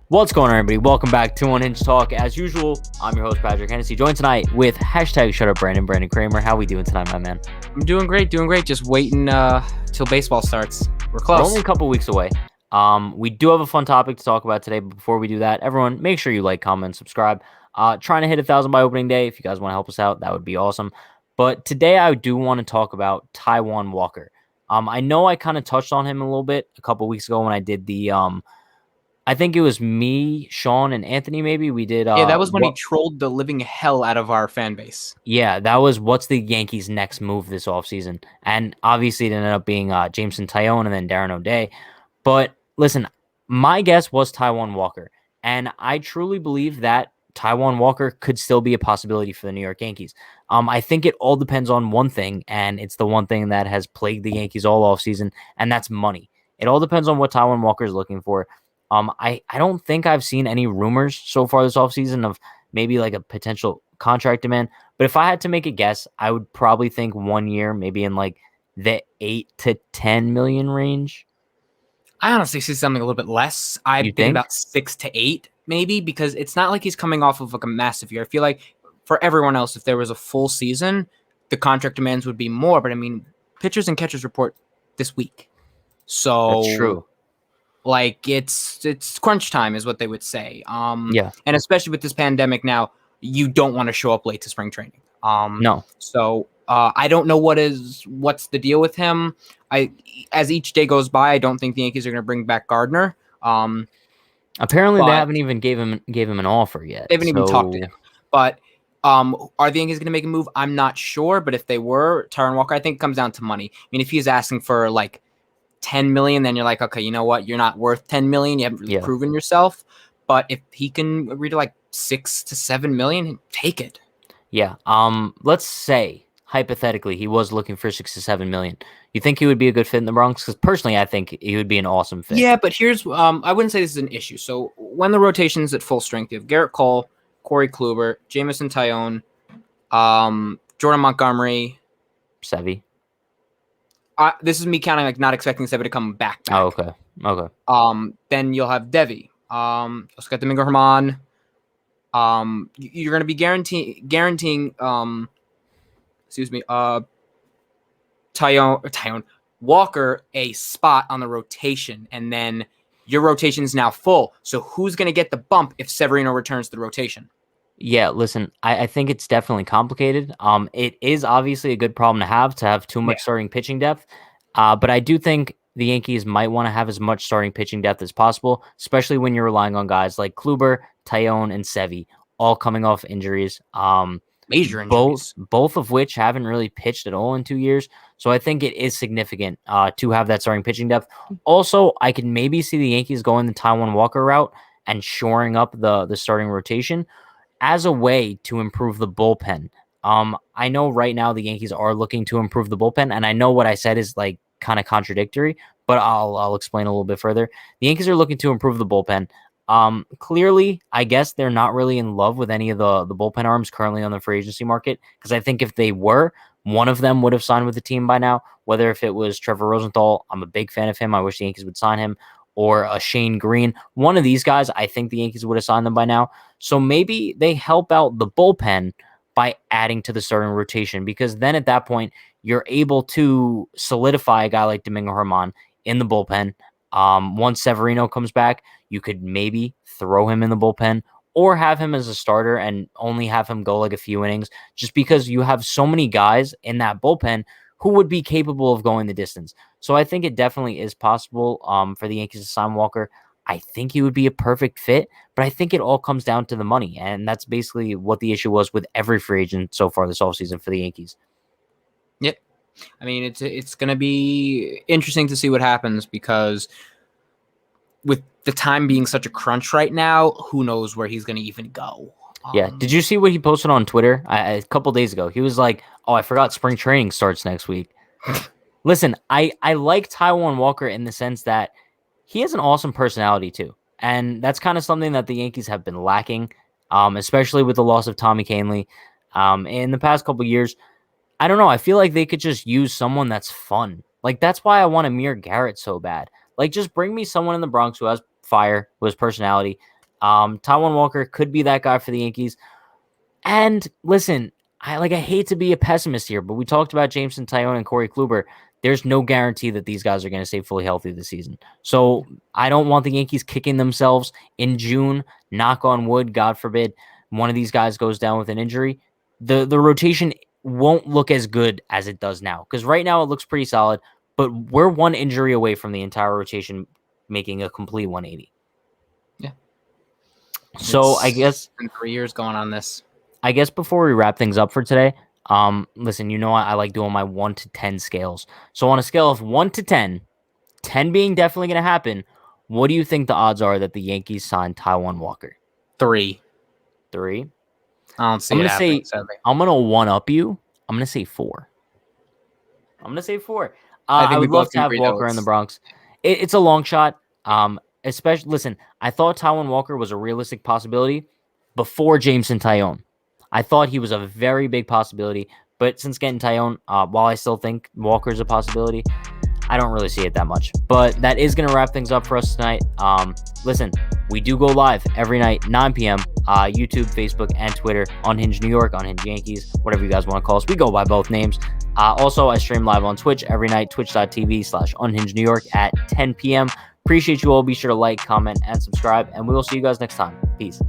What's going on, everybody? Welcome back to Unhinged Talk. As usual, I'm your host, Patrick Hennessy, joined tonight with hashtag Shut Up Brandon Kramer. How we doing tonight, my man? I'm doing great. Just waiting till baseball starts. We're close. We're only a couple weeks away. We do have a fun topic to talk about today, but before we do that, everyone, make sure you like, comment, subscribe. Trying to hit 1,000 by opening day. If you guys want to help us out, that would be awesome. But today I do want to talk about Taijuan Walker. I know I kind of touched on him a little bit a couple weeks ago when I did the I think it was me, Sean, and Anthony. Maybe we did. That was when he trolled the living hell out of our fan base. Yeah, that was what's the Yankees' next move this offseason. And obviously it ended up being Jameson Taillon and then Darren O'Day. But listen, my guess was Taijuan Walker. And I truly believe that Taijuan Walker could still be a possibility for the New York Yankees. I think it all depends on one thing, and it's the one thing that has plagued the Yankees all offseason, and that's money. It all depends on what Taijuan Walker is looking for. I don't think I've seen any rumors so far this offseason of maybe like a potential contract demand. But if I had to make a guess, I would probably think 1 year, maybe in like the 8 to 10 million range. I honestly see something a little bit less. I think about 6 to 8, maybe, because it's not like he's coming off of like a massive year. I feel like for everyone else, if there was a full season, the contract demands would be more. But I mean, pitchers and catchers report this week. So that's true. Like it's crunch time is what they would say. Yeah. And especially with this pandemic now, you don't want to show up late to spring training. No. So I don't know what's the deal with him. As each day goes by, I don't think the Yankees are going to bring back Gardner. Apparently they haven't even gave him an offer yet. They haven't even talked to him. But are the Yankees going to make a move? I'm not sure. But if they were, Taijuan Walker, I think it comes down to money. I mean, if he's asking for like 10 million, then you're like, okay, you know what? You're not worth 10 million. You haven't really proven yourself. But if he can agree to like 6 to 7 million, take it. Yeah. Let's say hypothetically he was looking for 6 to 7 million. You think he would be a good fit in the Bronx? Because personally, I think he would be an awesome fit. Yeah, but here's I wouldn't say this is an issue. So when the rotation's at full strength, you have Garrett Cole, Corey Kluber, Jameson Taillon, Jordan Montgomery, Sevy. This is me counting like not expecting Sevy to come back. Oh, okay. Then you'll have Devi. Also got Domingo Herman. You're going to be guaranteeing. Taijuan Walker a spot on the rotation, and then your rotation is now full. So who's going to get the bump if Severino returns to the rotation? Yeah, listen, I think it's definitely complicated. It is obviously a good problem to have too much starting pitching depth. But I do think the Yankees might want to have as much starting pitching depth as possible, especially when you're relying on guys like Kluber, Taillon, and Sevy, all coming off injuries. Major injuries. Both of which haven't really pitched at all in 2 years. So I think it is significant to have that starting pitching depth. Also, I can maybe see the Yankees going the Taijuan Walker route and shoring up the starting rotation as a way to improve the bullpen. I know right now the Yankees are looking to improve the bullpen, and I know what I said is like kind of contradictory, but I'll explain a little bit further. The Yankees are looking to improve the bullpen. Clearly, I guess they're not really in love with any of the bullpen arms currently on the free agency market, because I think if they were, one of them would have signed with the team by now, whether if it was Trevor Rosenthal. I'm a big fan of him. I wish the Yankees would sign him. Or a Shane Green. One of these guys, I think the Yankees would have signed them by now. So maybe they help out the bullpen by adding to the starting rotation, because then at that point, you're able to solidify a guy like Domingo Herman in the bullpen. Once Severino comes back, you could maybe throw him in the bullpen or have him as a starter and only have him go like a few innings, just because you have so many guys in that bullpen who would be capable of going the distance. So I think it definitely is possible for the Yankees to sign Walker. I think he would be a perfect fit, but I think it all comes down to the money, and that's basically what the issue was with every free agent so far this offseason for the Yankees. Yep. I mean, it's going to be interesting to see what happens, because with the time being such a crunch right now, who knows where he's going to even go. Yeah. Did you see what he posted on Twitter a couple days ago? He was like, oh, I forgot spring training starts next week. Listen, I like Taijuan Walker in the sense that he has an awesome personality too. And that's kind of something that the Yankees have been lacking, especially with the loss of Tommy Kahnle in the past couple years. I don't know. I feel like they could just use someone that's fun. Like, that's why I want Amir Garrett so bad. Like, just bring me someone in the Bronx who has fire, who has personality. Taijuan Walker could be that guy for the Yankees. And listen, I hate to be a pessimist here, but we talked about Jameson Taillon and Corey Kluber. There's no guarantee that these guys are going to stay fully healthy this season. So I don't want the Yankees kicking themselves in June. Knock on wood, God forbid, one of these guys goes down with an injury. The rotation won't look as good as it does now, because right now it looks pretty solid, but we're one injury away from the entire rotation making a complete 180. Yeah. So I guess in 3 years going on this. I guess before we wrap things up for today, listen, I like doing my 1 to 10 scales. So on a scale of 1 to 10, 10 being definitely going to happen, what do you think the odds are that the Yankees sign Taijuan Walker? 3. 3? I don't see it happening, sadly. I'm going to one-up you. I'm going to say 4. I'm going to say 4. I would love to have Walker in the Bronx. It's a long shot. Especially, listen, I thought Taijuan Walker was a realistic possibility before Jameson Taillon. I thought he was a very big possibility, but since getting Taillon, while I still think Walker's a possibility, I don't really see it that much. But that is going to wrap things up for us tonight. Listen, we do go live every night, 9 p.m., YouTube, Facebook, and Twitter, Unhinged New York, Unhinged Yankees, whatever you guys want to call us. We go by both names. Also, I stream live on Twitch every night, twitch.tv/Unhinged New York at 10 p.m. Appreciate you all. Be sure to like, comment, and subscribe, and we will see you guys next time. Peace.